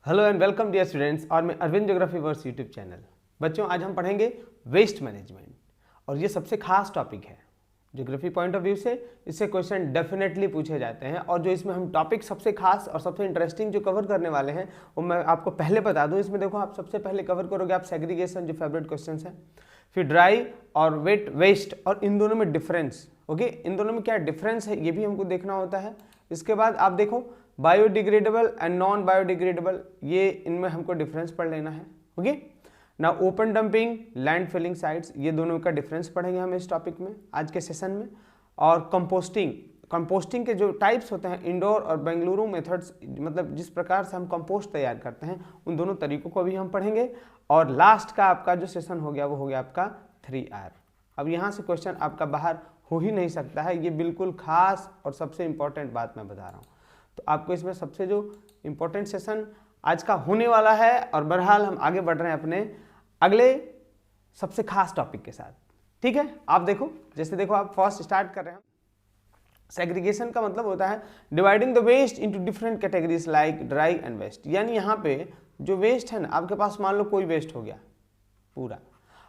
Hello and welcome dear students और मैं Arvind geography verse YouTube channel. बच्चों, आज हम पढ़ेंगे वेस्ट मैनेजमेंट और ये सबसे खास टॉपिक है ज्योग्राफी पॉइंट ऑफ व्यू से। इससे क्वेश्चन डेफिनेटली पूछे जाते हैं और जो इसमें हम टॉपिक सबसे खास और सबसे इंटरेस्टिंग जो कवर करने वाले हैं वो मैं आपको पहले बता दूं। इसमें देखो, आप सबसे पहले कवर करोगे आप सेग्रीगेशन, जो फेवरेट क्वेश्चन है, फिर ड्राई और वेट वेस्ट और इन दोनों में डिफरेंस। ओके, इन दोनों में क्या डिफरेंस है ये भी हमको देखना होता है। इसके बाद आप देखो बायोडिग्रेडेबल एंड नॉन बायोडिग्रेडेबल, ये इनमें हमको डिफरेंस पढ़ लेना है। ओके ना, open dumping, land filling sites, ये दोनों का डिफरेंस पढ़ेंगे हम इस टॉपिक में आज के सेशन में। और कंपोस्टिंग के जो टाइप्स होते हैं, इंडोर और बेंगलुरु मेथड्स, मतलब जिस प्रकार से हम कंपोस्ट तैयार करते हैं उन दोनों तरीकों को भी हम पढ़ेंगे। और लास्ट का आपका जो सेशन हो गया वो हो गया आपका 3R। अब यहाँ से क्वेश्चन आपका बाहर हो ही नहीं सकता है, ये बिल्कुल खास और सबसे इंपॉर्टेंट बात मैं बता रहा हूँ। तो आपको इसमें सबसे जो इम्पोर्टेंट सेशन आज का होने वाला है। और बहरहाल हम आगे बढ़ रहे हैं अपने अगले सबसे खास टॉपिक के साथ। ठीक है, आप देखो, जैसे देखो आप फर्स्ट स्टार्ट कर रहे हैं। सेग्रीगेशन का मतलब होता है dividing the waste into different categories like dry and waste. यानी यहाँ पे जो वेस्ट है ना, आपके पास मान लो कोई वेस्ट हो गया पूरा,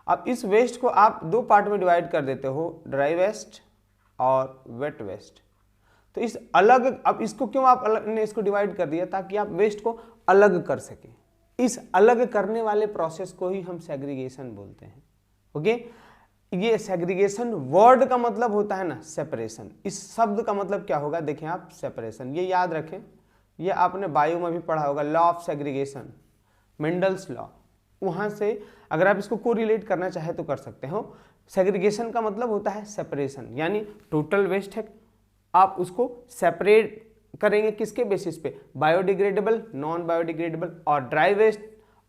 अब इस वेस्ट को आप दो पार्ट में डिवाइड कर देते हो, ड्राई वेस्ट और वेट वेस्ट। तो इस अलग, अब इसको क्यों आप अलग ने इसको डिवाइड कर दिया, ताकि आप वेस्ट को अलग कर सकें। इस अलग करने वाले प्रोसेस को ही हम सेग्रीगेशन बोलते हैं। ओके, ये सेग्रीगेशन वर्ड का मतलब होता है ना सेपरेशन। इस शब्द का मतलब क्या होगा, देखें आप, सेपरेशन। ये याद रखें, ये आपने बायो में भी पढ़ा होगा, law of segregation, Mendel's law. वहां से अगर आप इसको कोरिलेट करना चाहे तो कर सकते हो। सेग्रीगेशन का मतलब होता है सेपरेशन, यानी टोटल वेस्ट है, आप उसको सेपरेट करेंगे किसके बेसिस पे, बायोडिग्रेडेबल, नॉन बायोडिग्रेडेबल और ड्राई वेस्ट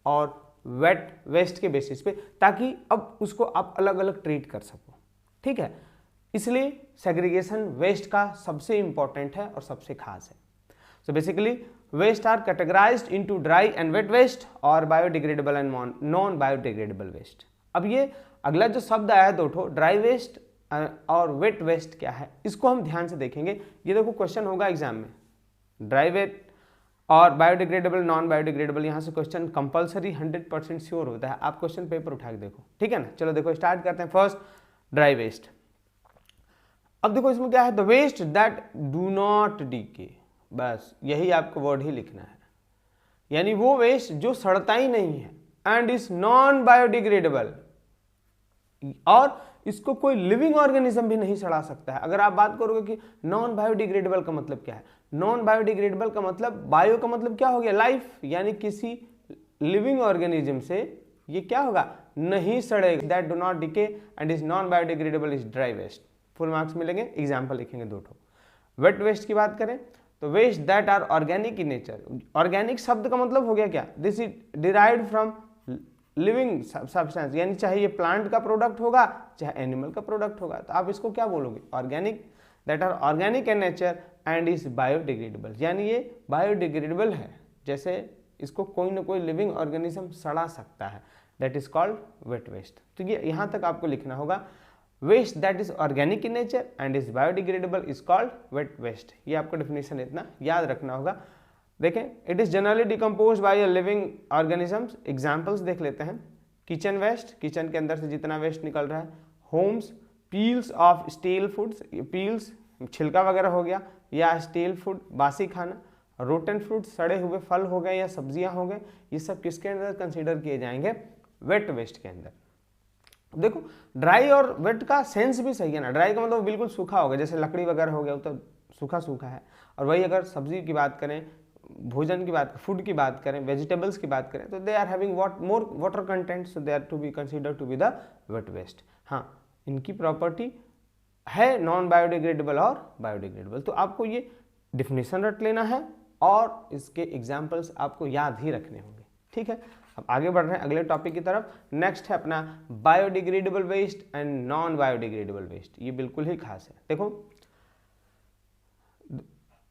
और वेट वेस्ट के बेसिस पे, ताकि अब उसको आप अलग अलग ट्रीट कर सको। ठीक है, इसलिए सेग्रीगेशन वेस्ट का सबसे इंपॉर्टेंट है और सबसे खास है। So basically waste are categorized into dry and wet waste और biodegradable and non biodegradable waste. अब ये अगला जो शब्द आया दो ठो, ड्राई वेस्ट और वेट वेस्ट, क्या है इसको हम ध्यान से देखेंगे। ये देखो क्वेश्चन होगा एग्जाम में, ड्राई वेट और बायोडिग्रेडेबल नॉन बायोडिग्रेडेबल, यहाँ से क्वेश्चन कंपलसरी 100% श्योर होता है। आप क्वेश्चन पेपर उठा के देखो, ठीक है ना। चलो देखो स्टार्ट करते हैं। First dry waste. अब देखो इसमें क्या है, the waste that do not decay, बस यही आपको वर्ड ही लिखना है, यानी वो वेस्ट जो सड़ता ही नहीं है, एंड इज नॉन बायोडिग्रेडेबल, और इसको कोई लिविंग ऑर्गेनिज्म भी नहीं सड़ा सकता है। अगर आप बात करोगे कि नॉन बायोडिग्रेडेबल का मतलब क्या है, नॉन बायोडिग्रेडेबल का मतलब, बायो का मतलब क्या हो गया, लाइफ, यानी किसी लिविंग ऑर्गेनिज्म से ये क्या होगा, नहीं सड़ेगा। That do not decay and is non biodegradable is dry waste. Full marks मिलेंगे, एग्जाम्पल लिखेंगे दो ठो। वेट वेस्ट की बात करें तो waste that are organic in nature. Organic शब्द का मतलब हो गया क्या, this is derived from living substance, यानी चाहे ये प्लांट का प्रोडक्ट होगा चाहे एनिमल का प्रोडक्ट होगा, तो आप इसको क्या बोलोगे, organic, that are organic in nature and is biodegradable, यानी ये बायोडिग्रेडेबल है, जैसे इसको कोई ना कोई लिविंग ऑर्गेनिज्म सड़ा सकता है, that is called wet waste. तो ये यहाँ तक आपको लिखना होगा, waste that is organic in nature and is biodegradable is called wet waste. ये आपको डेफिनेशन इतना याद रखना होगा। देखें, it is generally decompose by a living organisms. Examples देख लेते हैं। किचन वेस्ट, किचन के अंदर से जितना वेस्ट निकल रहा है। Homes, peels of steel foods, peels छिलका वगैरह हो गया, या स्टील फूड बासी खाना। रोटन फ्रूट, सड़े हुए फल हो गए या सब्जियां हो गए, ये सब किसके अंदर कंसीडर किए जाएंगे, वेट वेस्ट के अंदर। देखो ड्राई और वेट का सेंस भी सही है ना। ड्राई का मतलब बिल्कुल सूखा हो गया, जैसे लकड़ी वगैरह हो गया, तो सूखा सूखा है। और वही अगर सब्जी की बात करें, भोजन की बात, फूड की बात करें, वेजिटेबल्स की बात करें, तो they are having more water content, so they are to be consider to be the wet waste. हाँ, इनकी प्रॉपर्टी है नॉन बायोडिग्रेडेबल और बायोडिग्रेडेबल। तो आपको ये डिफिनेशन रट लेना है और इसके एग्जाम्पल्स आपको याद ही रखने होंगे। ठीक है, अब आगे बढ़ रहे हैं अगले टॉपिक की तरफ। नेक्स्ट है अपना biodegradable waste and non biodegradable waste. ये बिल्कुल ही खास है। देखो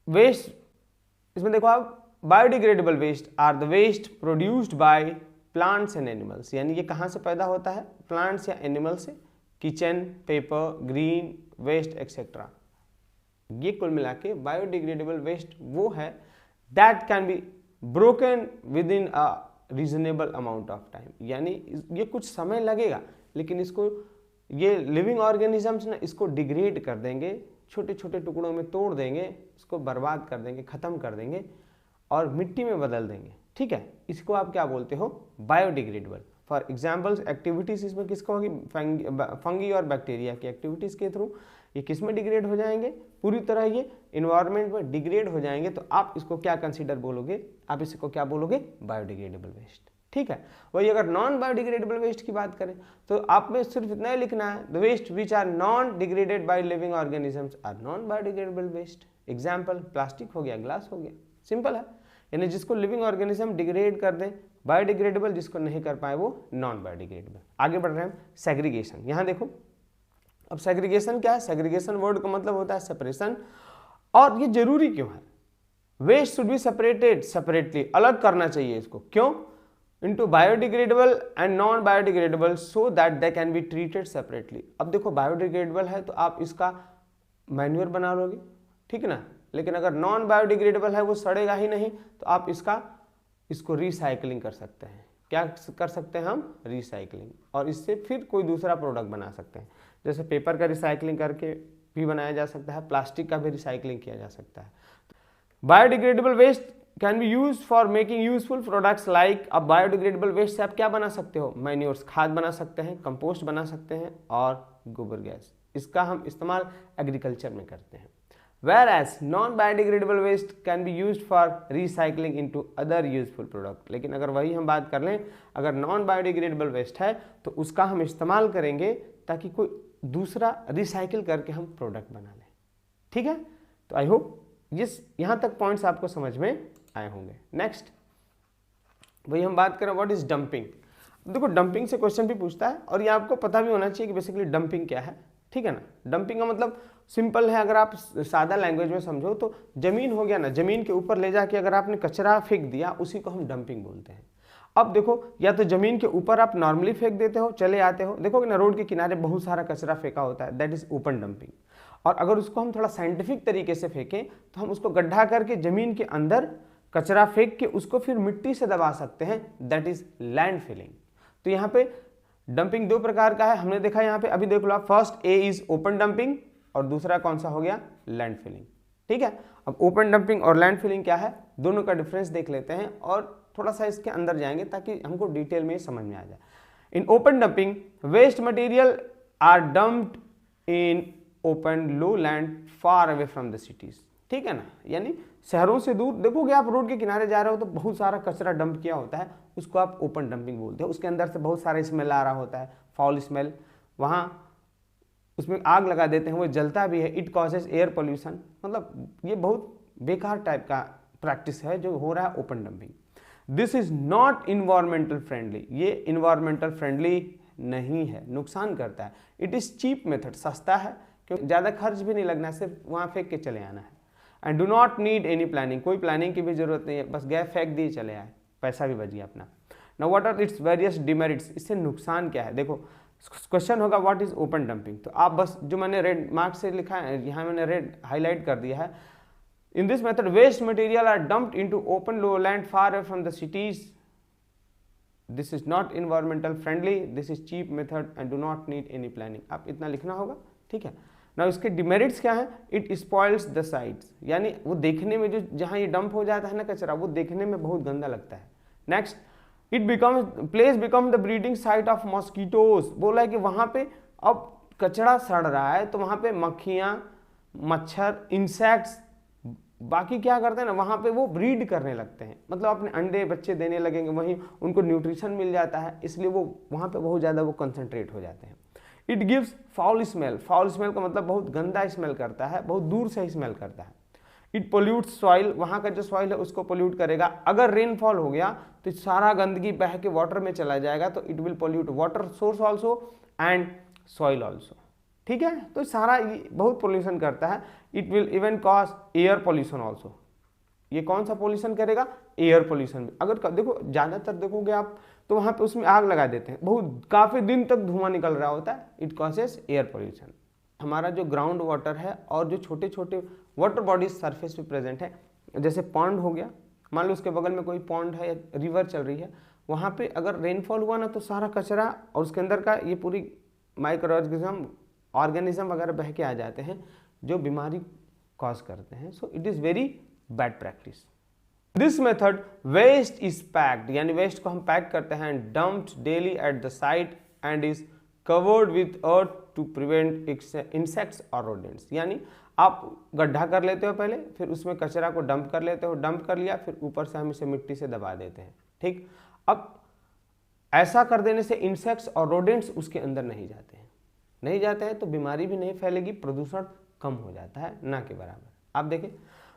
वेस्ट, इसमें देखो आप, biodegradable waste are the waste produced by plants and animals, यानी ये कहाँ से पैदा होता है, प्लांट्स या एनिमल से। Kitchen, paper, green waste etcetera, ये कुल मिला के बायोडिग्रेडेबल वेस्ट वो है that can be broken within a reasonable amount of time, यानी ये कुछ समय लगेगा लेकिन इसको ये लिविंग ऑर्गेनिजम्स ना इसको डिग्रेड कर देंगे, छोटे छोटे टुकड़ों में तोड़ देंगे, इसको बर्बाद कर देंगे, ख़त्म कर देंगे और मिट्टी में बदल देंगे। ठीक है, इसको आप क्या बोलते हो? बायोडिग्रेडेबल। फॉर एग्जाम्पल्स एक्टिविटीज इसमें किसको होगी? फंगी और बैक्टीरिया की एक्टिविटीज के थ्रू ये किस में डिग्रेड हो जाएंगे? पूरी तरह ये इन्वायरमेंट में डिग्रेड हो जाएंगे। तो आप इसको क्या कंसीडर बोलोगे? आप इसको क्या बोलोगे? Biodegradable waste. ठीक है, वही अगर नॉन बायोडिग्रेडेबल वेस्ट की बात करें तो आप में सिर्फ इतना ही लिखना है, the waste which are non degraded by living organisms are non biodegradable waste. Example plastic हो गया, ग्लास हो गया, सिंपल है। यानी जिसको लिविंग ऑर्गेनिज्म डिग्रेड कर दें बायोडिग्रेडेबल, जिसको नहीं कर पाए वो नॉन बायोडिग्रेडेबल। आगे बढ़ रहे हैं सेग्रीगेशन। यहाँ देखो, अब सेग्रीगेशन क्या है? सेग्रीगेशन वर्ड का मतलब होता है सेपरेशन। और ये जरूरी क्यों है? Waste should be separated separately, अलग करना चाहिए इसको। क्यों? Into biodegradable and non biodegradable so that they can be treated separately. अब देखो बायोडिग्रेडेबल है तो आप इसका मैन्योर बना लोगे, ठीक है ना, लेकिन अगर नॉन बायोडिग्रेडेबल है वो सड़ेगा ही नहीं तो आप इसको रिसाइकलिंग कर सकते हैं। क्या कर सकते हैं हम? रिसाइकलिंग, और इससे फिर कोई दूसरा प्रोडक्ट बना सकते हैं। जैसे पेपर का रिसाइकलिंग करके भी बनाया जा सकता है, प्लास्टिक का भी रिसाइकलिंग किया जा सकता है। Biodegradable waste can be use for making useful products like. अब बायोडिग्रेडेबल वेस्ट से आप क्या बना सकते हो? मैन्योर्स, खाद बना सकते हैं, कंपोस्ट बना सकते हैं और गोबर गैस। इसका हम इस्तेमाल एग्रीकल्चर में करते हैं। Whereas non-biodegradable waste can be used for recycling into other useful product। लेकिन अगर वही हम बात कर लें, अगर नॉन बायोडिग्रेडेबल वेस्ट है तो उसका हम इस्तेमाल करेंगे ताकि कोई दूसरा रिसाइकिल करके हम प्रोडक्ट बना लें। ठीक है, तो आई होप यहाँ तक पॉइंट्स आपको समझ में आए होंगे। नेक्स्ट वही हम बात करें व्हाट इज डंपिंग। देखो डंपिंग से क्वेश्चन भी पूछता है और ये आपको पता भी होना चाहिए कि बेसिकली डंपिंग क्या है। ठीक है ना, डंपिंग का मतलब सिंपल है, अगर आप सादा लैंग्वेज में समझो तो जमीन हो गया ना, जमीन के ऊपर ले जाके अगर आपने कचरा फेंक दिया उसी को हम डंपिंग बोलते हैं। अब देखो, या तो जमीन के ऊपर आप नॉर्मली फेंक देते हो, चले आते हो, देखोगे ना रोड के किनारे बहुत सारा कचरा फेंका होता है, दैट इज ओपन डंपिंग। और अगर उसको हम थोड़ा साइंटिफिक तरीके से फेंकें तो हम उसको गड्ढा करके जमीन के अंदर कचरा फेंक के उसको फिर मिट्टी से दबा सकते हैं, दैट इज लैंड फिलिंग। तो यहाँ पे डंपिंग दो प्रकार का है, हमने देखा यहाँ पे, अभी देख लो आप, first A is open dumping और दूसरा कौन सा हो गया? Land filling. ठीक है, अब ओपन डंपिंग और लैंड फिलिंग क्या है, दोनों का डिफरेंस देख लेते हैं और थोड़ा सा इसके अंदर जाएंगे ताकि हमको डिटेल में समझ में आ जाए। In open dumping waste material are dumped in open low land far away from the cities. ठीक है ना, यानी शहरों से दूर। देखोगे आप रोड के किनारे जा रहे हो तो बहुत सारा कचरा डंप किया होता है, उसको आप ओपन डंपिंग बोलते हैं। उसके अंदर से बहुत सारा स्मेल आ रहा होता है, फाउल स्मेल, वहाँ उसमें आग लगा देते हैं, वो जलता भी है, इट कॉजेज एयर पोल्यूशन। मतलब ये बहुत बेकार टाइप का प्रैक्टिस है जो हो रहा है open dumping. This is not environmental friendly, ये इन्वायरमेंटल फ्रेंडली नहीं है, नुकसान करता है। इट इज चीप मेथड, सस्ता है क्योंकि ज़्यादा खर्च भी नहीं लगना है, सिर्फ वहाँ फेंक के चले आना है। And do not need any planning, कोई प्लानिंग की भी जरूरत नहीं है, बस गए फेंक दिए चले आए, पैसा भी बच गया अपना। Now what are its various demerits, इससे नुकसान क्या है? देखो क्वेश्चन होगा व्हाट इज ओपन डंपिंग, तो आप बस जो मैंने रेड मार्क से लिखा है, यहाँ मैंने रेड हाईलाइट कर दिया है। In this method waste material are dumped into open low land far away from the cities. This is not environmental friendly, this is cheap method and do not need any planning. आप इतना लिखना होगा, ठीक है ना। इसके demerits क्या है? इट स्पॉइल्स द साइट्स, यानी वो देखने में, जो जहाँ ये डंप हो जाता है ना कचरा, वो देखने में बहुत गंदा लगता है। Next, it becomes place become the breeding site of mosquitoes. बोला है कि वहाँ पे अब कचरा सड़ रहा है तो वहाँ पे मक्खियाँ, मच्छर, इंसेक्ट्स, बाकी क्या करते हैं ना, वहाँ पे वो ब्रीड करने लगते हैं, मतलब अपने अंडे बच्चे देने लगेंगे, वहीं उनको न्यूट्रिशन मिल जाता है, इसलिए वो वहाँ पे बहुत ज़्यादा वो कंसंट्रेट हो जाते हैं। It gives foul smell, foul smell का मतलब बहुत गंदा स्मेल करता है, बहुत दूर से स्मेल करता है। इट पोल्यूट्स सॉइल, वहाँ का जो सॉइल है उसको पोल्यूट करेगा। अगर रेनफॉल हो गया तो सारा गंदगी बह के वाटर में चला जाएगा, तो it will pollute water source also and soil also. ठीक है, तो सारा बहुत पोल्यूशन करता है। It will even cause air pollution also. ये कौन सा पोल्यूशन करेगा? Air pollution. अगर देखो ज़्यादातर देखोगे आप तो वहाँ पे उसमें आग लगा देते हैं, बहुत काफ़ी दिन तक धुआं निकल रहा होता है, इट कॉजेस एयर पोल्यूशन। हमारा जो ग्राउंड वाटर है और जो छोटे छोटे वाटर बॉडीज सरफेस पे प्रेजेंट है, जैसे पॉन्ड हो गया, मान लो उसके बगल में कोई पॉन्ड है या रिवर चल रही है, वहाँ पे अगर रेनफॉल हुआ ना तो सारा कचरा और उसके अंदर का ये पूरी माइक्रो ऑर्गेनिज्म वगैरह बह के आ जाते हैं जो बीमारी कॉज करते हैं। So it is very bad practice. This method waste is packed, यानी वेस्ट को हम पैक करते हैं, dumped daily at the site and is covered with earth to prevent insects और रोडेंट्स। यानी आप गड्ढा कर लेते हो पहले, फिर उसमें कचरा को डंप कर लेते हो, डंप कर लिया, फिर ऊपर से हम इसे मिट्टी से दबा देते हैं। ठीक, अब ऐसा कर देने से इंसेक्ट्स और रोडेंट्स उसके अंदर नहीं जाते हैं तो बीमारी भी नहीं फैलेगी, प्रदूषण कम हो जाता है, ना के बराबर। आप देखें,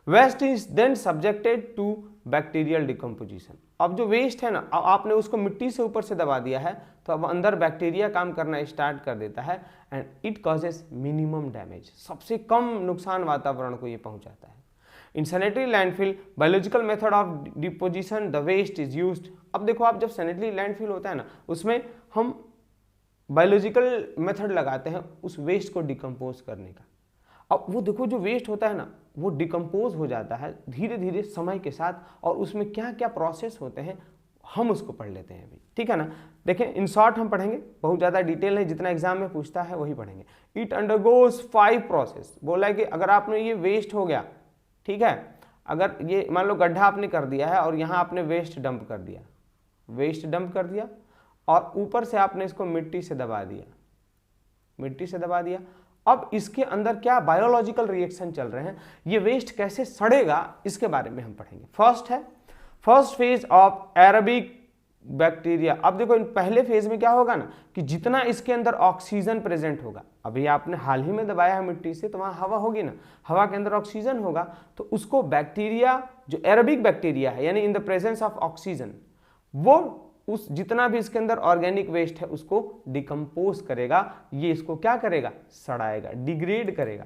waste is then subjected to bacterial decomposition. अब जो वेस्ट है ना, अब आपने उसको मिट्टी से ऊपर से दबा दिया है तो अब अंदर बैक्टीरिया काम करना स्टार्ट कर देता है and it causes minimum damage. सबसे कम नुकसान वातावरण को ये पहुंचाता है। In sanitary landfill biological method of deposition the waste is used. अब देखो, आप जब सैनिटरी लैंडफिल होता है ना, उसमें हम बायोलॉजिकल मेथड लगाते हैं उस वेस्ट को डिकम्पोज करने का। अब वो देखो, जो वेस्ट होता है ना वो डिकम्पोज हो जाता है धीरे धीरे समय के साथ, और उसमें क्या क्या प्रोसेस होते हैं हम उसको पढ़ लेते हैं अभी, ठीक है ना। देखें, इन शॉर्ट हम पढ़ेंगे, बहुत ज़्यादा डिटेल नहीं, जितना एग्जाम में पूछता है वही पढ़ेंगे। It undergoes 5 process. बोला है कि अगर आपने ये वेस्ट हो गया, ठीक है, अगर ये मान लो गड्ढा आपने कर दिया है और यहाँ आपने वेस्ट डंप कर दिया, और ऊपर से आपने इसको मिट्टी से दबा दिया, अब इसके अंदर क्या बायोलॉजिकल रिएक्शन चल रहे हैं, ये वेस्ट कैसे सड़ेगा, इसके बारे में हम पढ़ेंगे। First phase of aerobic bacteria. अब देखो, इन पहले फेज में क्या होगा ना कि जितना इसके अंदर ऑक्सीजन प्रेजेंट होगा, अभी आपने हाल ही में दबाया है मिट्टी से तो वहां हवा होगी ना, हवा के अंदर ऑक्सीजन होगा, तो उसको बैक्टीरिया, जो एरोबिक बैक्टीरिया है, यानी in the presence of oxygen, वो उस जितना भी इसके अंदर ऑर्गेनिक वेस्ट है उसको डिकम्पोज करेगा। ये इसको क्या करेगा, सड़ाएगा, डिग्रेड करेगा,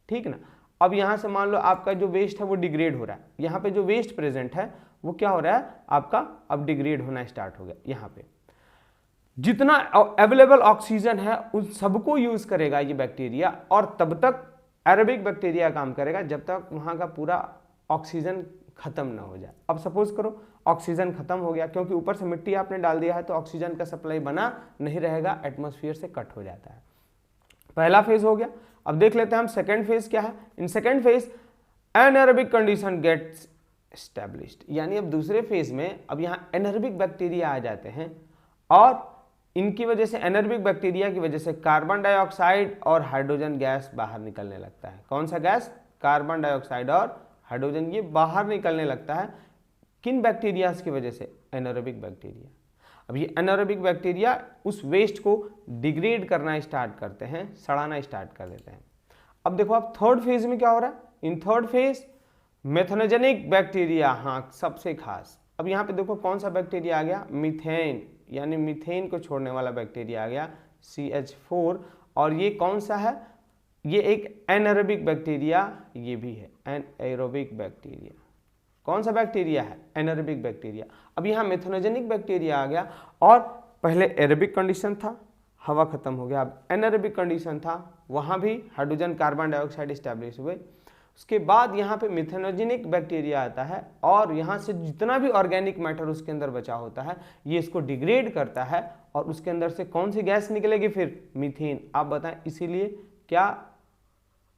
ठीक ना। अब यहां से मान लो आपका जो वेस्ट है वो डिग्रेड हो रहा है, यहाँ पे जो वेस्ट प्रेजेंट है वो क्या हो रहा है आपका, अब डिग्रेड होना स्टार्ट हो गया। यहाँ पे जितना अवेलेबल ऑक्सीजन है उन सबको यूज करेगा ये बैक्टीरिया, और तब तक एरोबिक बैक्टीरिया काम करेगा जब तक वहां का पूरा ऑक्सीजन खत्म ना हो जाए। अब सपोज करो ऑक्सीजन खत्म हो गया, क्योंकि ऊपर से मिट्टी आपने डाल दिया है तो ऑक्सीजन का सप्लाई बना नहीं रहेगा, एटमॉस्फेयर से कट हो जाता है। पहला फेज हो गया। अब देख लेते हैं हम सेकेंड फेज क्या है। In second phase anaerobic condition gets established, यानी अब दूसरे फेज में अब यहाँ एनारोबिक बैक्टीरिया आ जाते हैं, और इनकी वजह से, एनारोबिक बैक्टीरिया की वजह से कार्बन डाइऑक्साइड और हाइड्रोजन गैस बाहर निकलने लगता है। कौन सा गैस, कार्बन डाइऑक्साइड और हाइड्रोजन, ये बाहर निकलने लगता है। किन बैक्टीरियाज की वजह से, एनारोबिक बैक्टीरिया। अब ये एनारोबिक बैक्टीरिया उस वेस्ट को डिग्रेड करना स्टार्ट करते हैं, सड़ाना स्टार्ट कर देते हैं। अब देखो आप थर्ड फेज में क्या हो रहा है। इन थर्ड फेज मेथनोजेनिक बैक्टीरिया, हाँ सबसे खास। अब यहाँ पे देखो कौन सा बैक्टीरिया आ गया, मीथेन, यानी मीथेन को छोड़ने वाला बैक्टीरिया आ गया, CH4। और ये कौन सा है, ये एक एनारोबिक बैक्टीरिया, ये भी है एनारोबिक बैक्टीरिया। कौन सा बैक्टीरिया है, एनारोबिक बैक्टीरिया। अब यहाँ मेथनोजेनिक बैक्टीरिया आ गया, और पहले एरोबिक कंडीशन था, हवा खत्म हो गया, अब एनारोबिक कंडीशन था, वहाँ भी हाइड्रोजन कार्बन डाइऑक्साइड स्टैब्लिश हुए। उसके बाद यहाँ पे मेथनोजेनिक बैक्टीरिया आता है, और यहाँ से जितना भी ऑर्गेनिक मैटर उसके अंदर बचा होता है ये इसको डिग्रेड करता है, और उसके अंदर से कौन सी गैस निकलेगी फिर, मीथेन। आप बताएं, इसीलिए क्या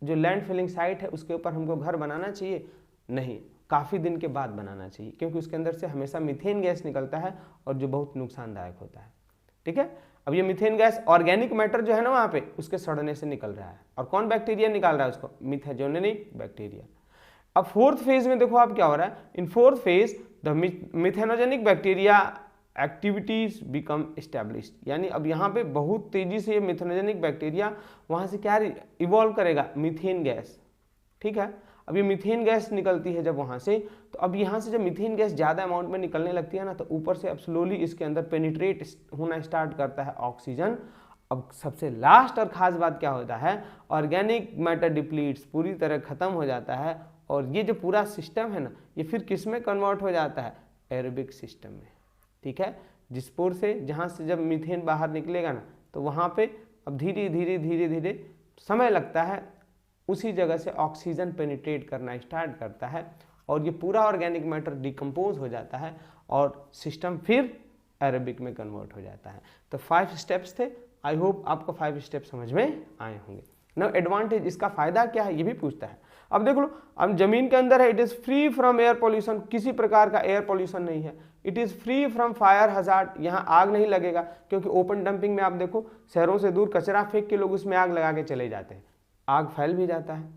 जो लैंड फिलिंग साइट है उसके ऊपर हमको घर बनाना चाहिए, नहीं, काफ़ी दिन के बाद बनाना चाहिए, क्योंकि उसके अंदर से हमेशा मीथेन गैस निकलता है और जो बहुत नुकसानदायक होता है, ठीक है। अब ये मीथेन गैस ऑर्गेनिक मैटर जो है ना वहाँ पे उसके सड़ने से निकल रहा है, और कौन बैक्टीरिया निकाल रहा है उसको, मिथेनोजेनिक बैक्टीरिया। अब फोर्थ फेज में देखो आप क्या हो रहा है। In fourth phase the methanogenic bacteria activities become established, यानी अब यहाँ पे बहुत तेजी से ये मिथेनोजेनिक बैक्टीरिया वहाँ से क्या इवॉल्व करेगा, मीथेन गैस, ठीक है। अब ये मीथेन गैस निकलती है जब वहाँ से, तो अब यहाँ से जब मीथेन गैस ज़्यादा अमाउंट में निकलने लगती है ना, तो ऊपर से अब स्लोली इसके अंदर पेनिट्रेट होना स्टार्ट करता है ऑक्सीजन। अब सबसे लास्ट और ख़ास बात क्या होता है, ऑर्गेनिक मैटर डिप्लीट्स, पूरी तरह ख़त्म हो जाता है, और ये जो पूरा सिस्टम है ना ये फिर किस में कन्वर्ट हो जाता है, एरोबिक सिस्टम में, ठीक है। जिस पोर से, जहाँ से जब मीथेन बाहर निकलेगा ना तो वहाँ पे अब धीरे धीरे समय लगता है, उसी जगह से ऑक्सीजन पेनिट्रेट करना स्टार्ट करता है, और ये पूरा ऑर्गेनिक मैटर डिकम्पोज हो जाता है और सिस्टम फिर एरोबिक में कन्वर्ट हो जाता है। तो 5 स्टेप्स थे। आई होप आपको 5 स्टेप समझ में आए होंगे। नाउ एडवांटेज, इसका फायदा क्या है ये भी पूछता है। अब देख लो, अब जमीन के अंदर है, it is free from air pollution, किसी प्रकार का एयर पॉल्यूशन नहीं है। It is free from fire hazard, यहाँ आग नहीं लगेगा, क्योंकि ओपन डंपिंग में आप देखो शहरों से दूर कचरा फेंक के लोग उसमें आग लगा के चले जाते हैं, आग फैल भी जाता है।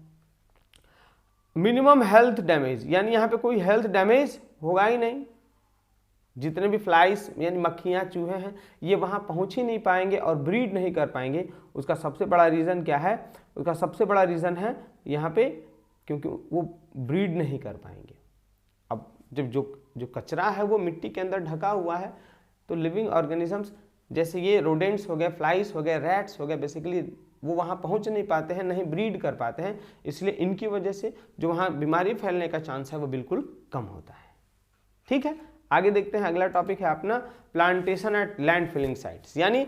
मिनिमम हेल्थ डैमेज, यानी यहाँ पे कोई हेल्थ डैमेज होगा ही नहीं। जितने भी फ्लाइज यानी मक्खियाँ चूहे हैं ये वहाँ पहुँच ही नहीं पाएंगे और ब्रीड नहीं कर पाएंगे। उसका सबसे बड़ा रीज़न क्या है? उसका सबसे बड़ा रीज़न है यहाँ पे, क्योंकि वो ब्रीड नहीं कर पाएंगे। अब जब जो कचरा है वो मिट्टी के अंदर ढका हुआ है, तो लिविंग ऑर्गेनिजम्स जैसे ये रोडेंट्स हो गए, फ्लाइज हो गए, रैट्स हो गए, बेसिकली वो वहाँ पहुँच नहीं पाते हैं, नहीं ब्रीड कर पाते हैं। इसलिए इनकी वजह से जो वहाँ बीमारी फैलने का चांस है वो बिल्कुल कम होता है। ठीक है, आगे देखते हैं। अगला टॉपिक है अपना plantation at land filling sites. यानी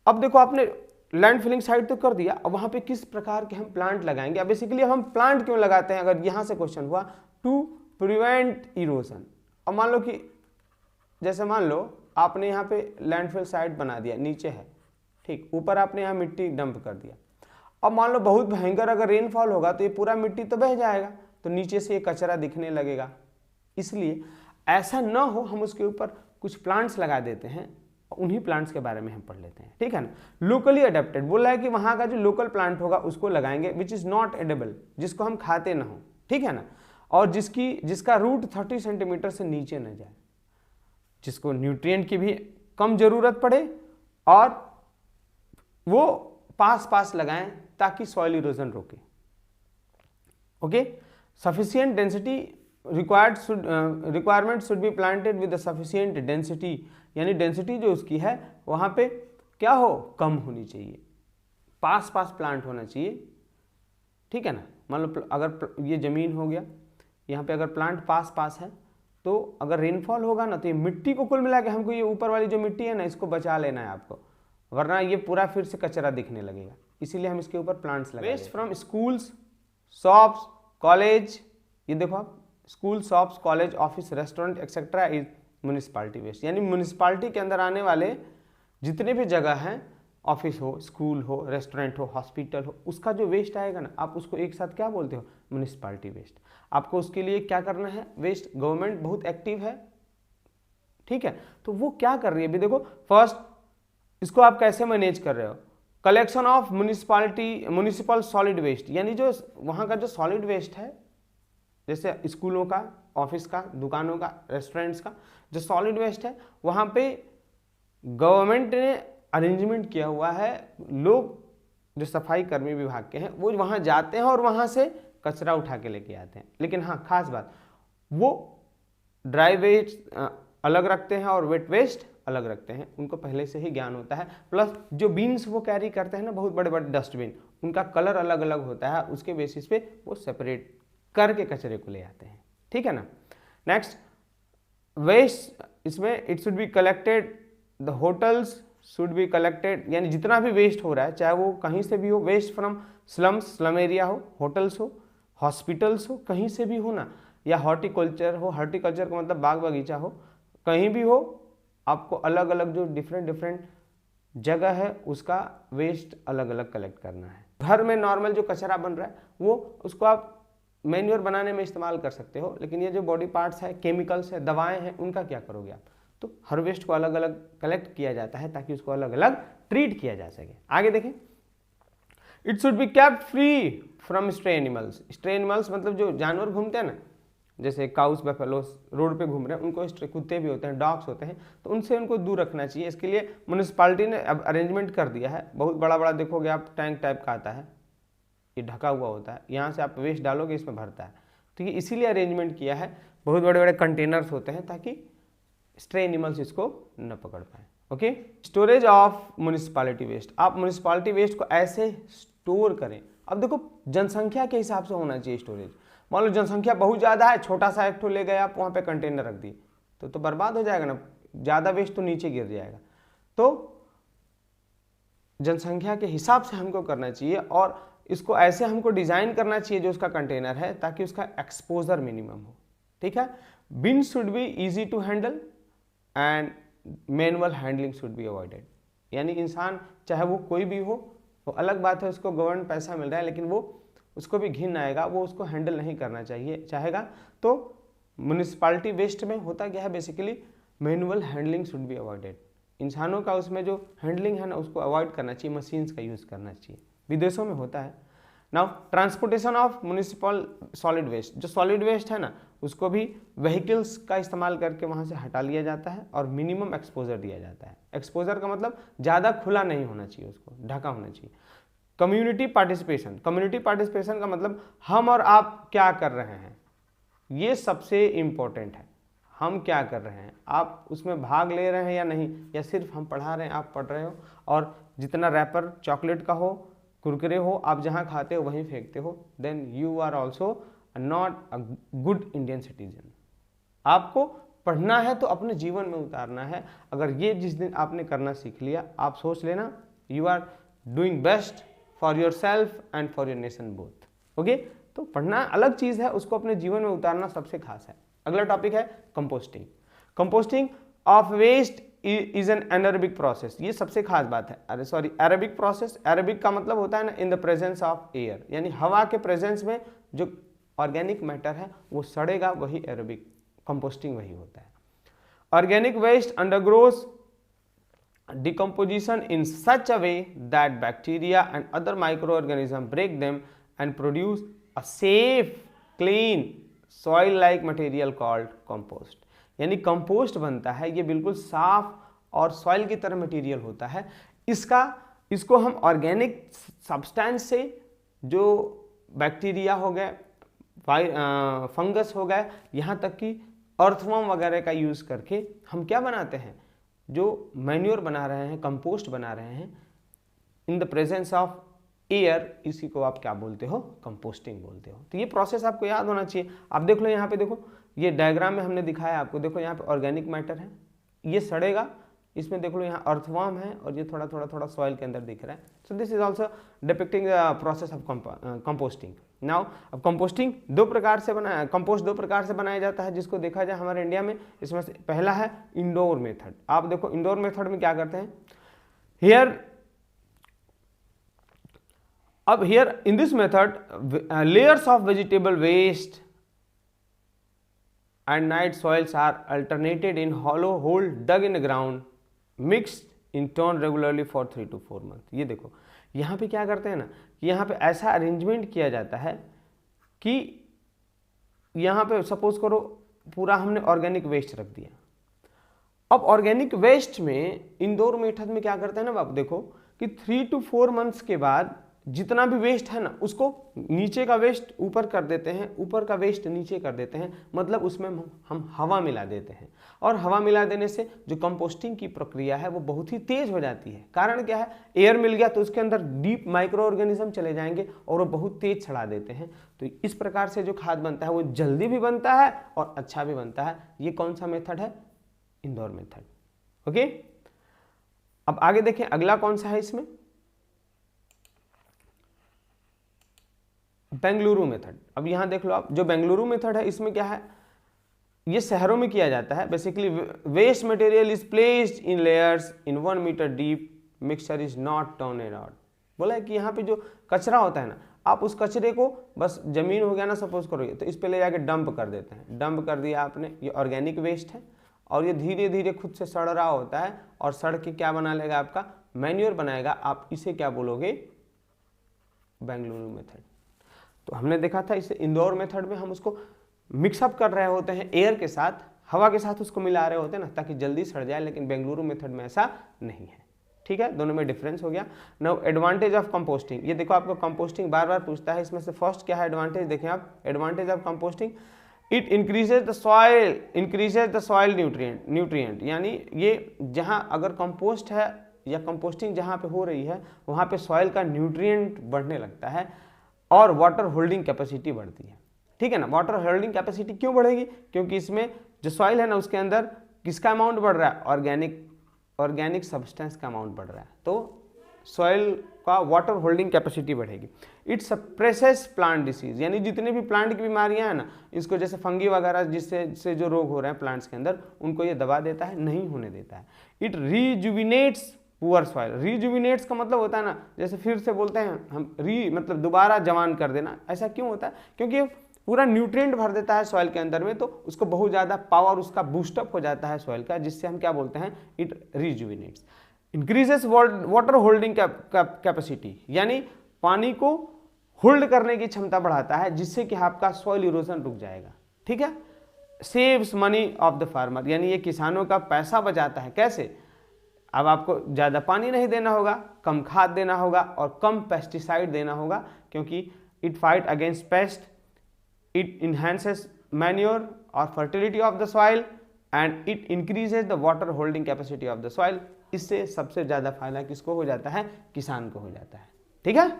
अब देखो आपने लैंड फिलिंग साइट तो कर दिया, अब वहाँ पे किस प्रकार के हम प्लांट लगाएंगे। अब बेसिकली हम प्लांट क्यों लगाते हैं, अगर यहाँ से क्वेश्चन हुआ, टू प्रिवेंट इरोजन। अब मान लो कि जैसे मान लो आपने यहाँ पे लैंडफिल साइट बना दिया, नीचे है, ठीक, ऊपर आपने यहाँ मिट्टी डंप कर दिया। अब मान लो बहुत भयंकर अगर रेनफॉल होगा तो ये पूरा मिट्टी तो बह जाएगा, तो नीचे से ये कचरा दिखने लगेगा। इसलिए ऐसा न हो, हम उसके ऊपर कुछ प्लांट्स लगा देते हैं, उन्हीं प्लांट्स के बारे में हम पढ़ लेते हैं। ठीक है ना। लोकली अडेप्टेड बोला है कि वहाँ का जो लोकल प्लांट होगा उसको लगाएंगे, विच इज़ नॉट एडेबल, जिसको हम खाते ना हो। ठीक है ना। और जिसका रूट 30 सेंटीमीटर से नीचे न जाए, जिसको न्यूट्रिएंट की भी कम जरूरत पड़े, और वो पास लगाएं ताकि सॉइल इरोजन रोके। Okay, sufficient density requirement should be planted with sufficient density, यानी डेंसिटी जो उसकी है वहाँ पे क्या हो, कम होनी चाहिए, पास प्लांट होना चाहिए। ठीक है ना। मान लो अगर ये ज़मीन हो गया, यहाँ पे अगर प्लांट पास है, तो अगर रेनफॉल होगा ना तो ये मिट्टी को कुल मिला के हमको ये ऊपर वाली जो मिट्टी है ना इसको बचा लेना है आपको, वरना ये पूरा फिर से कचरा दिखने लगेगा। इसीलिए हम इसके ऊपर प्लांट्स लगाते हैं। Waste from schools, shops, college, ये देखो आप, school, shops, college, office, restaurant etcetera is municipality waste. यानी म्यूनिसिपालिटी के अंदर आने वाले जितने भी जगह हैं, ऑफिस हो, स्कूल हो, रेस्टोरेंट हो, हॉस्पिटल हो, उसका जो वेस्ट आएगा ना, आप उसको एक साथ क्या बोलते हो, म्यूनिसिपालिटी वेस्ट। आपको उसके लिए क्या करना है, वेस्ट, गवर्नमेंट बहुत एक्टिव है। ठीक है, तो वो क्या कर रही है अभी देखो। फर्स्ट, इसको आप कैसे मैनेज कर रहे हो, collection of municipal solid waste, यानी जो वहाँ का जो सॉलिड वेस्ट है, जैसे स्कूलों का, ऑफिस का, दुकानों का, रेस्टोरेंट्स का जो सॉलिड वेस्ट है, वहाँ पे गवर्नमेंट ने अरेंजमेंट किया हुआ है। लोग जो सफाई कर्मी विभाग के हैं वो वहाँ जाते हैं और वहाँ से कचरा उठा के लेके आते हैं। लेकिन हाँ, खास बात, वो ड्राई वेस्ट अलग रखते हैं और वेट वेस्ट अलग रखते हैं, उनको पहले से ही ज्ञान होता है। प्लस जो बीन्स वो कैरी करते हैं ना, बहुत बड़े बड़े डस्टबिन, उनका कलर अलग अलग होता है, उसके बेसिस पे वो सेपरेट करके कचरे को ले आते हैं। ठीक है ना। नेक्स्ट, वेस्ट, इसमें it should be collected, the hotels should be collected, यानी जितना भी वेस्ट हो रहा है चाहे वो कहीं से भी हो, waste from slums, slum area हो, होटल्स हो, हॉस्पिटल्स हो, कहीं से भी हो ना, या हॉर्टिकल्चर हो, हॉर्टिकल्चर का मतलब बाग बगीचा हो, कहीं भी हो, आपको अलग अलग जो डिफरेंट जगह है उसका वेस्ट अलग अलग कलेक्ट करना है। घर में नॉर्मल जो कचरा बन रहा है वो उसको आप मैन्योर बनाने में इस्तेमाल कर सकते हो, लेकिन ये जो बॉडी पार्ट्स है, केमिकल्स है, दवाएं हैं, उनका क्या करोगे आप। तो हर वेस्ट को अलग अलग कलेक्ट किया जाता है ताकि उसको अलग अलग ट्रीट किया जा सके। आगे देखें, it should be kept free from stray animals. Stray animals मतलब जो जानवर घूमते हैं ना, जैसे काउस, बफेलोस रोड पे घूम रहे हैं, उनको स्ट्रे, कुत्ते भी होते हैं, डॉग्स होते हैं, तो उनसे उनको दूर रखना चाहिए। इसके लिए म्यूनिसिपालिटी ने अब अरेंजमेंट कर दिया है, बहुत बड़ा बड़ा देखोगे आप, टैंक टाइप का आता है, ये ढका हुआ होता है, यहाँ से आप वेस्ट डालोगे इसमें भरता है। तो ये इसीलिए अरेंजमेंट किया है, बहुत बड़े बड़े कंटेनर्स होते हैं ताकि स्ट्रे एनिमल्स इसको न पकड़ पाए। Okay, storage of municipality waste, आप म्यूनिसिपालिटी वेस्ट को ऐसे स्टोर करें। अब देखो जनसंख्या के हिसाब से होना चाहिए स्टोरेज। मान लो जनसंख्या बहुत ज़्यादा है, छोटा सा एक ठो ले गए आप, वहाँ पे कंटेनर रख दिए तो बर्बाद हो जाएगा ना, ज़्यादा वेस्ट तो नीचे गिर जाएगा। तो जनसंख्या के हिसाब से हमको करना चाहिए और इसको ऐसे हमको डिज़ाइन करना चाहिए जो उसका कंटेनर है, ताकि उसका एक्सपोजर मिनिमम हो। ठीक है। Bin should be easy to handle and manual handling should be avoided. यानी इंसान चाहे वो कोई भी हो, वो अलग बात है उसको गवर्नमेंट पैसा मिल रहा है, लेकिन वो उसको भी घिन आएगा, वो उसको हैंडल नहीं करना चाहिए चाहेगा। तो म्यूनिसिपालिटी वेस्ट में होता क्या है, basically manual handling should be avoided. इंसानों का उसमें जो हैंडलिंग है ना उसको अवॉइड करना चाहिए, मशीन्स का यूज़ करना चाहिए। विदेशों में होता है। Now transportation of municipal solid waste, जो सॉलिड वेस्ट है ना उसको भी व्हीकल्स का इस्तेमाल करके वहाँ से हटा लिया जाता है और मिनिमम एक्सपोजर दिया जाता है। एक्सपोजर का मतलब ज़्यादा खुला नहीं होना चाहिए, उसको ढका होना चाहिए। कम्युनिटी पार्टिसिपेशन, कम्युनिटी पार्टिसिपेशन का मतलब हम और आप क्या कर रहे हैं, ये सबसे इम्पोर्टेंट है। हम क्या कर रहे हैं, आप उसमें भाग ले रहे हैं या नहीं, या सिर्फ हम पढ़ा रहे हैं, आप पढ़ रहे हो और जितना रैपर चॉकलेट का हो, कुरकुरे हो, आप जहाँ खाते हो वहीं फेंकते हो, then you are also not a good Indian citizen. आपको पढ़ना है तो अपने जीवन में उतारना है। अगर ये जिस दिन आपने करना सीख लिया, आप सोच लेना you are doing best for yourself and for your nation both. Okay, तो पढ़ना अलग चीज़ है, उसको अपने जीवन में उतारना सबसे खास है। अगला टॉपिक है composting. Composting of waste is an anaerobic process. ये सबसे खास बात है। अरे सॉरी, एरोबिक प्रोसेस। एरोबिक का मतलब होता है ना in the presence of air, यानी हवा के प्रेजेंस में जो ऑर्गेनिक मैटर है वो सड़ेगा, वही एरोबिक कंपोस्टिंग वही होता है। Organic waste undergoes decomposition in such a way that bacteria and other microorganisms break them and produce a safe, clean, soil-like material called compost। यानी कंपोस्ट बनता है, ये बिल्कुल साफ और सॉइल की तरह मटेरियल होता है। इसको हम ऑर्गेनिक सब्सटेंस से, जो बैक्टीरिया हो गए, फंगस हो गए, यहाँ तक कि अर्थवर्म वगैरह का यूज़ करके हम क्या बनाते हैं, जो मैन्योर बना रहे हैं, कंपोस्ट बना रहे हैं in the presence of air, इसी को आप क्या बोलते हो, कंपोस्टिंग बोलते हो। तो ये प्रोसेस आपको याद होना चाहिए। आप देख लो यहाँ पे, देखो ये डायग्राम में हमने दिखाया आपको, देखो यहाँ पे ऑर्गेनिक मैटर है, ये सड़ेगा, इसमें देख लो यहाँ अर्थवर्म है और ये थोड़ा थोड़ा थोड़ा सॉइल के अंदर दिख रहा है। So this is also depicting the process of composting. Now अब कंपोस्टिंग दो प्रकार से बनाया, कंपोस्ट दो प्रकार से बनाया जाता है जिसको देखा जाए हमारे इंडिया में। इसमें से पहला है इंडोर मेथड। आप देखो इंडोर मेथड में क्या करते हैं, here in this method layers of vegetable waste and night soils are alternated in hollow hole dug in the ground, mixed in turn regularly for 3 to 4 months। ये देखो यहाँ पे क्या करते हैं ना, कि यहाँ पे ऐसा अरेंजमेंट किया जाता है कि यहाँ पे सपोज करो पूरा हमने ऑर्गेनिक वेस्ट रख दिया। अब ऑर्गेनिक वेस्ट में इंडोर मेथड में क्या करते हैं ना, आप देखो कि 3 to 4 मंथ्स के बाद जितना भी वेस्ट है ना, उसको नीचे का वेस्ट ऊपर कर देते हैं, ऊपर का वेस्ट नीचे कर देते हैं, मतलब उसमें हम हवा मिला देते हैं। और हवा मिला देने से जो कंपोस्टिंग की प्रक्रिया है वो बहुत ही तेज हो जाती है। कारण क्या है, एयर मिल गया तो उसके अंदर डीप माइक्रो ऑर्गेनिज्म चले जाएंगे और वो बहुत तेज छड़ा देते हैं। तो इस प्रकार से जो खाद बनता है वो जल्दी भी बनता है और अच्छा भी बनता है। ये कौन सा मेथड है, इंडोर मेथड। ओके, अब आगे देखें अगला कौन सा है इसमें, बेंगलुरु मेथड। अब यहां देख लो आप, जो बेंगलुरु मेथड है इसमें क्या है, ये शहरों में किया जाता है। Basically waste material is placed in layers in 1 meter deep, mixture is not turn around. बोला है कि यहाँ पे जो कचरा होता है ना, आप उस कचरे को बस जमीन हो गया ना सपोज करोगे तो इस पे ले जाके डंप कर देते हैं। डंप कर दिया आपने, ये ऑर्गेनिक वेस्ट है और ये धीरे धीरे खुद से सड़ रहा होता है और सड़ के क्या बना लेगा, आपका मैन्योर बनाएगा। आप इसे क्या बोलोगे, बेंगलुरु मेथड। तो हमने देखा था इसे इंडोर मेथड में हम उसको मिक्सअप कर रहे होते हैं एयर के साथ, हवा के साथ उसको मिला रहे होते हैं ना, ताकि जल्दी सड़ जाए। लेकिन बेंगलुरु मेथड में ऐसा नहीं है। ठीक है, दोनों में डिफरेंस हो गया। Now advantage of composting. ये देखो आपको कंपोस्टिंग बार बार पूछता है, इसमें से फर्स्ट क्या है एडवांटेज, देखें आप advantage of composting, it increases the soil nutrient. यानी ये जहाँ अगर कंपोस्ट है या कंपोस्टिंग जहाँ पे हो रही है वहाँ पे सॉइल का न्यूट्रिएंट बढ़ने लगता है और वाटर होल्डिंग कैपेसिटी बढ़ती है। ठीक है ना, वाटर होल्डिंग कैपेसिटी क्यों बढ़ेगी, क्योंकि इसमें जो सॉइल है ना उसके अंदर किसका अमाउंट बढ़ रहा है, ऑर्गेनिक सब्सटेंस का अमाउंट बढ़ रहा है। तो सॉइल का वाटर होल्डिंग कैपेसिटी बढ़ेगी। इट सप्रेसेस प्लांट डिसीज, यानी जितने भी प्लांट की बीमारियां हैं ना, इसको जैसे फंगी वगैरह जिससे जो रोग हो रहे हैं प्लांट्स के अंदर, उनको ये दबा देता है, नहीं होने देता है। It rejuvenates poor soil. Rejuvenates का मतलब होता है ना, जैसे फिर से बोलते हैं हम, मतलब दोबारा जवान कर देना। ऐसा क्यों होता है? क्योंकि पूरा न्यूट्रिएंट भर देता है सॉइल के अंदर में, तो उसको बहुत ज़्यादा पावर उसका बूस्टअप हो जाता है सॉइल का, जिससे हम क्या बोलते हैं, it rejuvenates. Increases water holding capacity, यानी पानी को होल्ड करने की क्षमता बढ़ाता है, जिससे कि आपका सॉइल इरोजन रुक जाएगा। ठीक है। Saves money of the farmer, यानी ये किसानों का पैसा बचाता है। कैसे? अब आपको ज़्यादा पानी नहीं देना होगा, कम खाद देना होगा और कम पेस्टिसाइड देना होगा, क्योंकि it fight against pest, it enhances manure और fertility of the soil and it increases the water holding capacity of the soil. इससे सबसे ज़्यादा फायदा किसको हो जाता है? किसान को हो जाता है। ठीक है,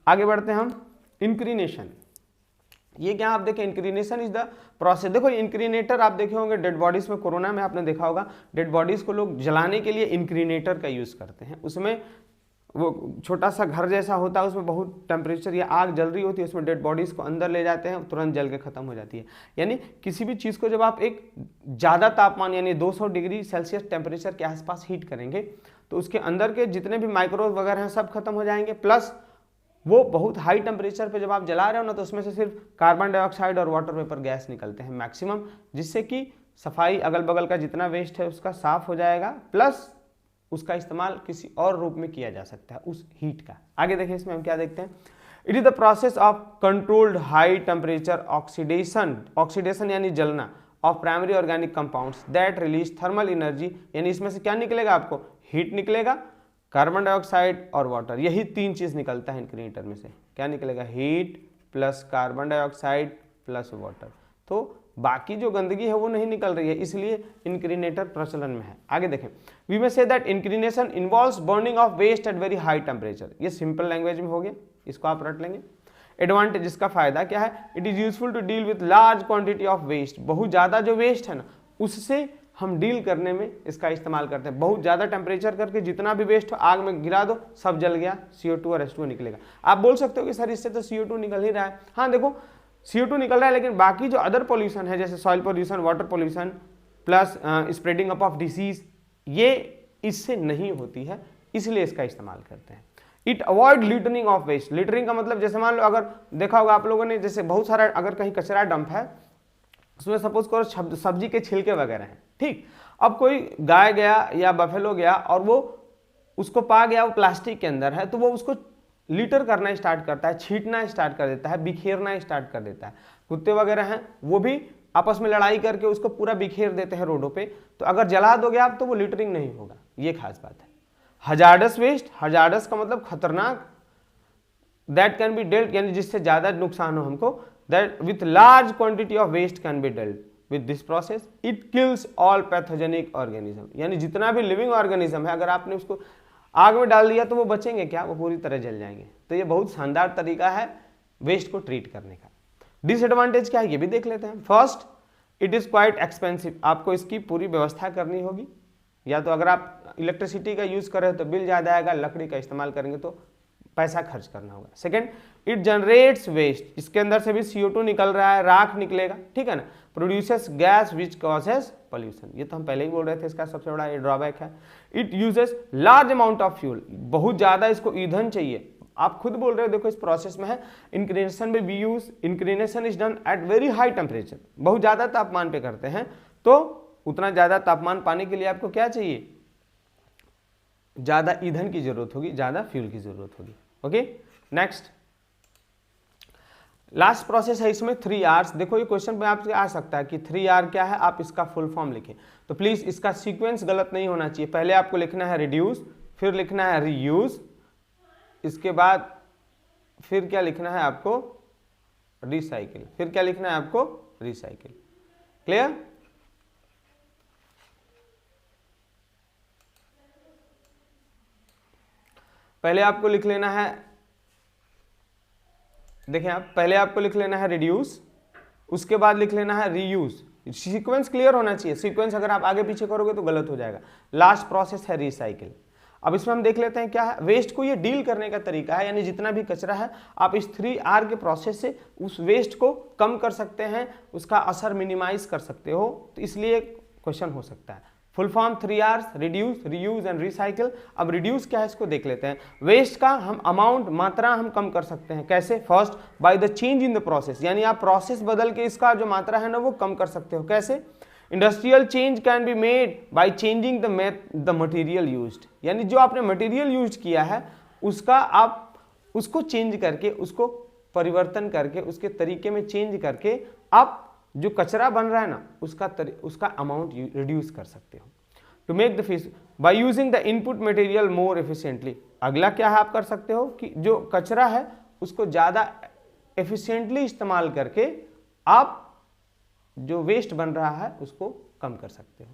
आगे बढ़ते हैं हम। इंक्रीनेशन, ये क्या आप देखें, इंक्रीनेशन इज द प्रोसेस। देखो इंक्रीनेटर आप देखे होंगे डेड बॉडीज में, कोरोना में आपने देखा होगा, डेड बॉडीज को लोग जलाने के लिए इंक्रीनेटर का यूज करते हैं। उसमें वो छोटा सा घर जैसा होता है, उसमें बहुत टेम्परेचर या आग जल रही होती है, उसमें डेड बॉडीज को अंदर ले जाते हैं, तुरंत जल के खत्म हो जाती है। यानी किसी भी चीज़ को जब आप एक ज़्यादा तापमान यानी 200 डिग्री सेल्सियस टेम्परेचर के आसपास हीट करेंगे, तो उसके अंदर के जितने भी माइक्रोब वगैरह हैं सब खत्म हो जाएंगे। प्लस वो बहुत हाई टेम्परेचर पे जब आप जला रहे हो ना, तो उसमें से सिर्फ कार्बन डाइऑक्साइड और वाटर वेपर गैस निकलते हैं मैक्सिमम, जिससे कि सफाई अगल बगल का जितना वेस्ट है उसका साफ हो जाएगा, प्लस उसका इस्तेमाल किसी और रूप में किया जा सकता है उस हीट का। आगे देखें, इसमें हम क्या देखते हैं। It is the process of controlled high temperature oxidation, oxidation यानी जलना, of primary organic compounds that release thermal energy, यानी इसमें से क्या निकलेगा आपको? हीट निकलेगा, कार्बन डाइऑक्साइड और वाटर, यही तीन चीज निकलता है इंक्रीनेटर में से। क्या निकलेगा? Heat plus carbon dioxide plus water. तो बाकी जो गंदगी है वो नहीं निकल रही है, इसलिए इंक्रीनेटर प्रचलन में है। आगे देखें, we may say that incineration involves burning of waste at very high temperature. ये सिंपल लैंग्वेज में हो गया, इसको आप रट लेंगे। एडवांटेज, इसका फायदा क्या है? It is useful to deal with large quantity of waste, बहुत ज्यादा जो वेस्ट है ना, उससे हम डील करने में इसका इस्तेमाल करते हैं। बहुत ज़्यादा टेम्परेचर करके जितना भी वेस्ट हो आग में गिरा दो, सब जल गया, CO2 और H2O निकलेगा। आप बोल सकते हो कि सर इससे तो CO2 निकल ही रहा है। हाँ देखो, CO2 निकल रहा है, लेकिन बाकी जो अदर पॉल्यूशन है, जैसे soil pollution, water pollution plus spreading up of disease, ये इससे नहीं होती है, इसलिए इसका इस्तेमाल करते हैं। It avoid littering of waste. Littering का मतलब, जैसे मान लो अगर देखा होगा आप लोगों ने, जैसे बहुत सारा अगर कहीं कचरा डंप है, उसमें सपोज करो सब्जी के छिलके वगैरह हैं, ठीक। अब कोई गाय गया या बफेलो गया और वो उसको पा गया, वो प्लास्टिक के अंदर है, तो वो उसको लीटर करना स्टार्ट करता है, छींटना स्टार्ट कर देता है, बिखेरना स्टार्ट कर देता है। कुत्ते वगैरह हैं वो भी आपस में लड़ाई करके उसको पूरा बिखेर देते हैं रोडों पे। तो अगर जला दोगे आप तो वो लिटरिंग नहीं होगा, ये खास बात है। हजार्डस वेस्ट, हजार्डस का मतलब खतरनाक, दैट कैन बी डेल्ट, यानी जिससे ज्यादा नुकसान हो हमको, that with large quantity of waste can be dealt with this process. It kills all pathogenic organism, यानी जितना भी लिविंग ऑर्गेनिज्म है, अगर आपने उसको आग में डाल दिया तो वो बचेंगे क्या? वो पूरी तरह जल जाएंगे। तो ये बहुत शानदार तरीका है वेस्ट को ट्रीट करने का। डिसएडवांटेज क्या है ये भी देख लेते हैं। First, it is quite expensive, आपको इसकी पूरी व्यवस्था करनी होगी। या तो अगर आप इलेक्ट्रिसिटी का यूज कर रहे हो तो बिल ज्यादा आएगा, लकड़ी का इस्तेमाल करेंगे तो पैसा खर्च करना होगा। सेकेंड, इट जनरेट्स वेस्ट, इसके अंदर से भी CO2 निकल रहा है, राख निकलेगा, ठीक है ना। Produces gas which causes pollution, ये तो हम पहले ही बोल रहे थे, इसका सबसे बड़ा ये ड्रॉबैक है। It uses large amount of fuel, बहुत ज्यादा इसको ईंधन चाहिए। आप खुद बोल रहे हो, देखो इस प्रोसेस में है इंक्रीनेशन में we use, incineration is done at very high temperature, बहुत ज्यादा तापमान पे करते हैं। तो उतना ज्यादा तापमान पाने के लिए आपको क्या चाहिए? ज्यादा ईंधन की जरूरत होगी, ज्यादा फ्यूल की जरूरत होगी। ओके, नेक्स्ट लास्ट प्रोसेस है इसमें 3 R's। देखो ये क्वेश्चन में आपसे आ सकता है कि 3 R क्या है, आप इसका फुल फॉर्म लिखें। तो प्लीज इसका सीक्वेंस गलत नहीं होना चाहिए। पहले आपको लिखना है रिड्यूस, फिर लिखना है रीयूज, इसके बाद फिर क्या लिखना है आपको? रिसाइकिल, फिर क्या लिखना है आपको? रिसाइकिल। क्लियर? पहले आपको लिख लेना है, देखें आप, पहले आपको लिख लेना है रिड्यूस, उसके बाद लिख लेना है रीयूज। सीक्वेंस क्लियर होना चाहिए, सीक्वेंस अगर आप आगे पीछे करोगे तो गलत हो जाएगा। लास्ट प्रोसेस है रिसाइकिल। अब इसमें हम देख लेते हैं क्या है वेस्ट को ये डील करने का तरीका है, यानी जितना भी कचरा है आप इस 3R के प्रोसेस से उस वेस्ट को कम कर सकते हैं, उसका असर मिनिमाइज कर सकते हो। तो इसलिए क्वेश्चन हो सकता है। Full form 3Rs, reduce, reuse and recycle. अब रिड्यूस क्या है इसको देख लेते हैं। वेस्ट का हम अमाउंट, मात्रा हम कम कर सकते हैं। कैसे? First, by the change in the process, यानी आप प्रोसेस बदल के इसका जो मात्रा है ना वो कम कर सकते हो। कैसे? Industrial change can be made by changing the material used, यानी जो आपने मटेरियल यूज किया है उसका आप उसको चेंज करके, उसको परिवर्तन करके, उसके तरीके में चेंज करके आप जो कचरा बन रहा है ना उसका अमाउंट रिड्यूस कर सकते हो। To make the fish by using the input material more efficiently. अगला क्या है आप कर सकते हो कि जो कचरा है उसको ज़्यादा एफिशिएंटली इस्तेमाल करके आप जो वेस्ट बन रहा है उसको कम कर सकते हो।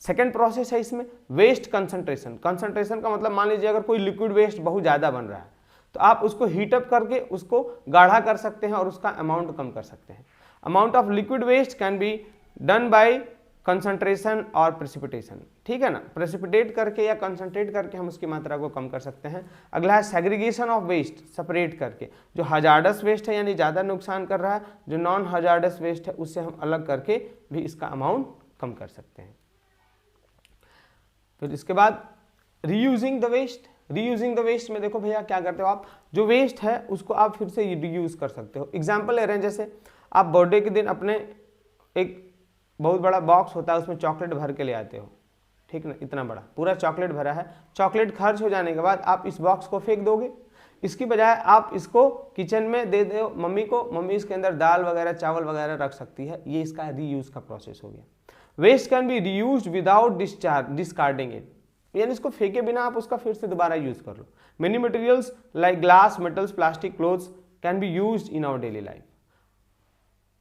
सेकेंड प्रोसेस है इसमें वेस्ट कंसंट्रेशन। कंसंट्रेशन का मतलब मान लीजिए अगर कोई लिक्विड वेस्ट बहुत ज़्यादा बन रहा है तो आप उसको हीटअप करके उसको गाढ़ा कर सकते हैं और उसका अमाउंट कम कर सकते हैं। Amount of liquid waste can be done by concentration और प्रेसिपिटेशन, ठीक है ना, प्रेसिपिटेट करके या कंसंट्रेट करके हम उसकी मात्रा को कम कर सकते हैं। अगला है सेग्रीगेशन ऑफ वेस्ट, सेपरेट करके जो हजार्डस वेस्ट है यानी ज़्यादा नुकसान कर रहा है, जो नॉन हजार्डस वेस्ट है उससे हम अलग करके भी इसका अमाउंट कम कर सकते हैं। फिर इसके बाद reusing the waste. Reusing the waste में देखो भैया क्या करते हो आप, जो वेस्ट है उसको आप फिर से रीयूज कर सकते हो। एग्जाम्पल ले रहे हैं, जैसे आप बर्थडे के दिन अपने एक बहुत बड़ा बॉक्स होता है उसमें चॉकलेट भर के ले आते हो, ठीक ना, इतना बड़ा पूरा चॉकलेट भरा है, चॉकलेट खर्च हो जाने के बाद आप इस बॉक्स को फेंक दोगे, इसकी बजाय आप इसको किचन में दे दो मम्मी को, मम्मी इसके अंदर दाल वगैरह चावल वगैरह रख सकती है। ये इसका रीयूज का प्रोसेस हो गया। Waste can be reuse without discarding it, यानी इसको फेंके बिना आप उसका फिर से दोबारा यूज कर लो। Many materials like glass, metals, plastic, clothes can be used in our daily life.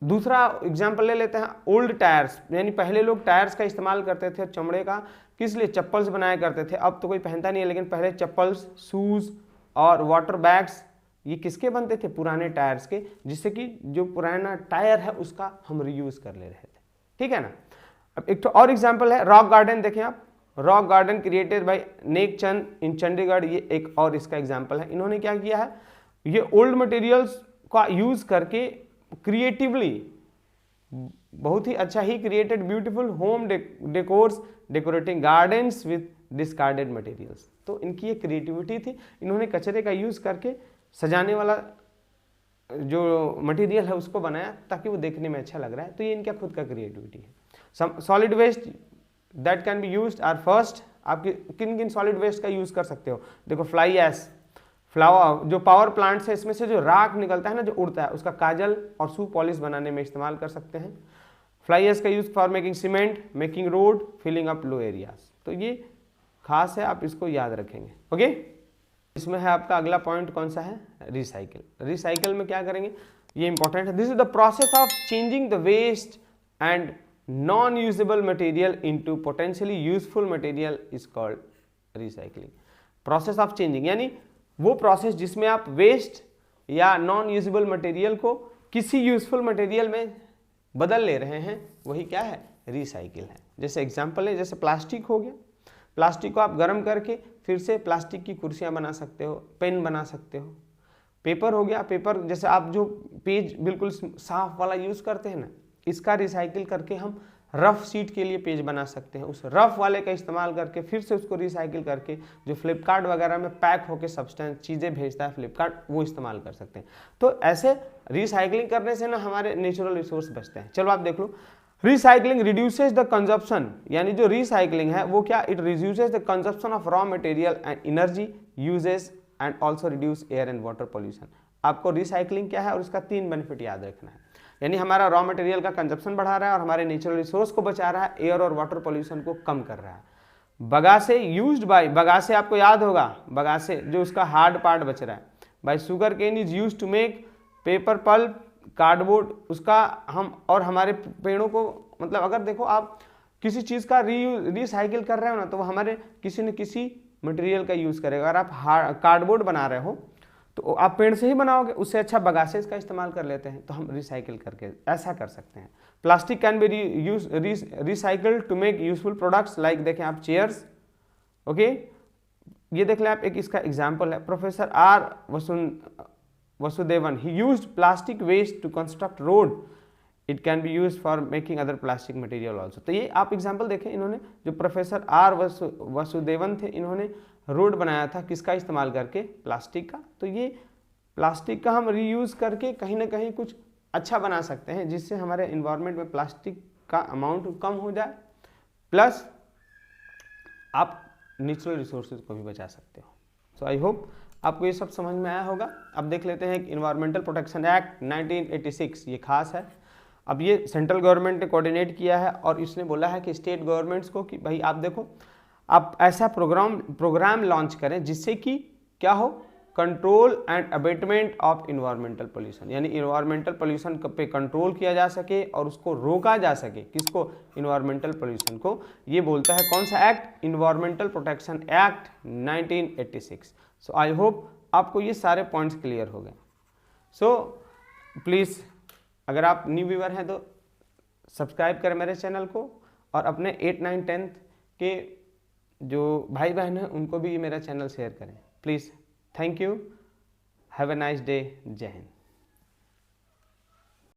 दूसरा एग्जाम्पल ले लेते हैं ओल्ड टायर्स, यानी पहले लोग टायर्स का इस्तेमाल करते थे चमड़े का, किस लिए? चप्पल्स बनाया करते थे। अब तो कोई पहनता नहीं है, लेकिन पहले चप्पल्स, शूज और वाटर बैग्स ये किसके बनते थे? पुराने टायर्स के, जिससे कि जो पुराना टायर है उसका हम रीयूज कर ले रहे थे, ठीक है ना। अब एक तो और एग्जाम्पल है रॉक गार्डन, देखें आप, रॉक गार्डन क्रिएटेड बाय नेक चंद इन चंडीगढ़, ये एक और इसका एग्जाम्पल है। इन्होंने क्या किया है, ये ओल्ड मटेरियल्स का यूज करके क्रिएटिवली बहुत ही अच्छा he created beautiful home decors decorating gardens with discarded materials. तो इनकी ये क्रिएटिविटी थी, इन्होंने कचरे का यूज करके सजाने वाला जो मटेरियल है उसको बनाया ताकि वो देखने में अच्छा लग रहा है। तो ये इनका खुद का क्रिएटिविटी है। Solid waste that can be used are first, आप किन किन सॉलिड वेस्ट का यूज कर सकते हो? देखो फ्लाई ऐश, फ्लावर जो पावर प्लांट है इसमें से जो राख निकलता है ना जो उड़ता है, उसका काजल और शू पॉलिश बनाने में इस्तेमाल कर सकते हैं। फ्लाई ऐश का use for making cement, making road, filling up low areas. तो ये खास है, आप इसको याद रखेंगे। ओके, इसमें है आपका अगला पॉइंट कौन सा है? रिसाइकिल। रिसाइकिल में क्या करेंगे, ये इंपॉर्टेंट है। This is the process of changing the waste and non usable material into potentially useful material is called recycling. Process of changing यानी वो प्रोसेस जिसमें आप वेस्ट या नॉन यूजेबल मटेरियल को किसी यूजफुल मटेरियल में बदल ले रहे हैं, वही क्या है? रिसाइकिल है। जैसे एग्जांपल है, जैसे प्लास्टिक हो गया, प्लास्टिक को आप गर्म करके फिर से प्लास्टिक की कुर्सियां बना सकते हो, पेन बना सकते हो। पेपर हो गया, पेपर जैसे आप जो पेज बिल्कुल साफ वाला यूज करते हैं ना, इसका रिसाइकिल करके हम रफ शीट के लिए पेज बना सकते हैं। उस रफ वाले का इस्तेमाल करके फिर से उसको रिसाइकिल करके जो फ्लिपकार्ट वगैरह में पैक होके सब्सटेंस चीज़ें भेजता है फ्लिपकार्ट, वो इस्तेमाल कर सकते हैं। तो ऐसे रिसाइकलिंग करने से ना हमारे नेचुरल रिसोर्स बचते हैं। चलो आप देख लो, रिसाइकलिंग रिड्यूसेस द कंजप्शन, यानी जो रिसाइकलिंग है वो क्या? It reduces the consumption of raw material and energy uses and also reduce air and water pollution. आपको रिसाइकलिंग क्या है और उसका 3 बेनिफिट याद रखना है। यानी हमारा रॉ मटेरियल का कंजप्शन बढ़ा रहा है और हमारे नेचुरल रिसोर्स को बचा रहा है, एयर और वाटर पॉल्यूशन को कम कर रहा है। बगासे यूज्ड बाय, बगासे आपको याद होगा, बगासे जो उसका हार्ड पार्ट बच रहा है, by sugar cane is used to make paper pulp, cardboard, उसका हम और हमारे पेड़ों को, मतलब अगर देखो आप किसी चीज़ का रिसाइकिल कर रहे हो ना, तो वो हमारे किसी न किसी मटेरियल का यूज़ करेगा। अगर आप कार्डबोर्ड बना रहे हो तो आप पेड़ से ही बनाओगे, उससे अच्छा बगासे का इस्तेमाल कर लेते हैं। तो हम रिसाइकिल करके ऐसा कर सकते हैं। Plastic can be recycled to make useful products like, देखें आप चेयर्स, ओके, ये देख लें आप, एक इसका एग्जाम्पल है, professor R Vasudevan, he used plastic waste to construct road, it can be use for making other plastic material also. तो ये आप एग्जाम्पल देखें, इन्होंने जो प्रोफेसर आर वसुदेवन थे, इन्होंने रोड बनाया था किसका इस्तेमाल करके, प्लास्टिक का। तो ये प्लास्टिक का हम रीयूज करके कहीं ना कहीं कुछ अच्छा बना सकते हैं, जिससे हमारे इन्वायरमेंट में प्लास्टिक का अमाउंट कम हो जाए, प्लस आप नेचुरल रिसोर्सेज को भी बचा सकते हो। सो आई होप आपको ये सब समझ में आया होगा। अब देख लेते हैं इन्वायरमेंटल प्रोटेक्शन एक्ट 1986, ये खास है। अब ये सेंट्रल गवर्नमेंट ने कोऑर्डिनेट किया है और इसने बोला है कि स्टेट गवर्नमेंट्स को कि भाई आप देखो, आप ऐसा प्रोग्राम लॉन्च करें जिससे कि क्या हो, control and abatement of environmental pollution, यानी इन्वायरमेंटल पोल्यूशन पे कंट्रोल किया जा सके और उसको रोका जा सके। किसको, इन्वायरमेंटल पोल्यूशन को। ये बोलता है कौन सा act, environmental protection act 1986। So I hope आपको ये सारे पॉइंट्स क्लियर हो गए। सो प्लीज़ अगर आप न्यू व्यूअर हैं तो सब्सक्राइब करें मेरे चैनल को, और अपने 8, 9, 10th के जो भाई बहन हैं उनको भी मेरा चैनल शेयर करें please. Thank you, have a nice day, जय हिंद।